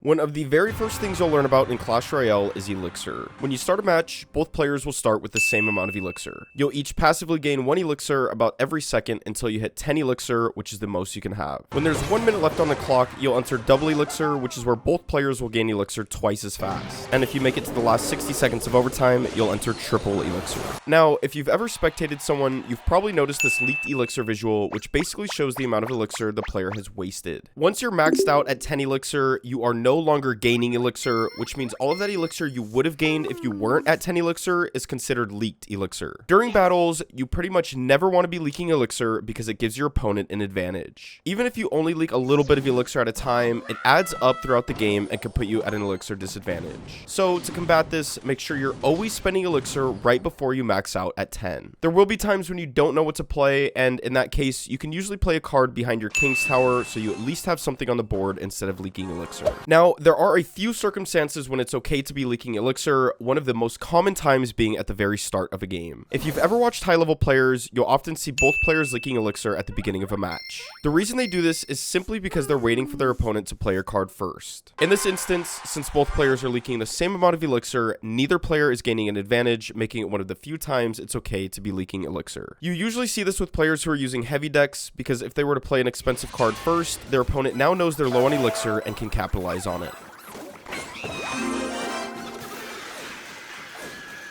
One of the very first things you'll learn about in Clash Royale is elixir. When you start a match, both players will start with the same amount of elixir. You'll each passively gain 1 elixir about every second until you hit 10 elixir, which is the most you can have. When there's 1 minute left on the clock, you'll enter double elixir, which is where both players will gain elixir twice as fast. And if you make it to the last 60 seconds of overtime, you'll enter triple elixir. Now, if you've ever spectated someone, you've probably noticed this leaked elixir visual, which basically shows the amount of elixir the player has wasted. Once you're maxed out at 10 elixir, you are no longer gaining elixir, which means all of that elixir you would have gained if you weren't at 10 elixir is considered leaked elixir. During battles, you pretty much never want to be leaking elixir because it gives your opponent an advantage. Even if you only leak a little bit of elixir at a time, it adds up throughout the game and can put you at an elixir disadvantage. So to combat this, make sure you're always spending elixir right before you max out at 10. There will be times when you don't know what to play, and in that case, you can usually play a card behind your King's Tower so you at least have something on the board instead of leaking elixir. Now, there are a few circumstances when it's okay to be leaking elixir, one of the most common times being at the very start of a game. If you've ever watched high-level players, you'll often see both players leaking elixir at the beginning of a match. The reason they do this is simply because they're waiting for their opponent to play a card first. In this instance, since both players are leaking the same amount of elixir, neither player is gaining an advantage, making it one of the few times it's okay to be leaking elixir. You usually see this with players who are using heavy decks, because if they were to play an expensive card first, their opponent now knows they're low on elixir and can capitalize on it.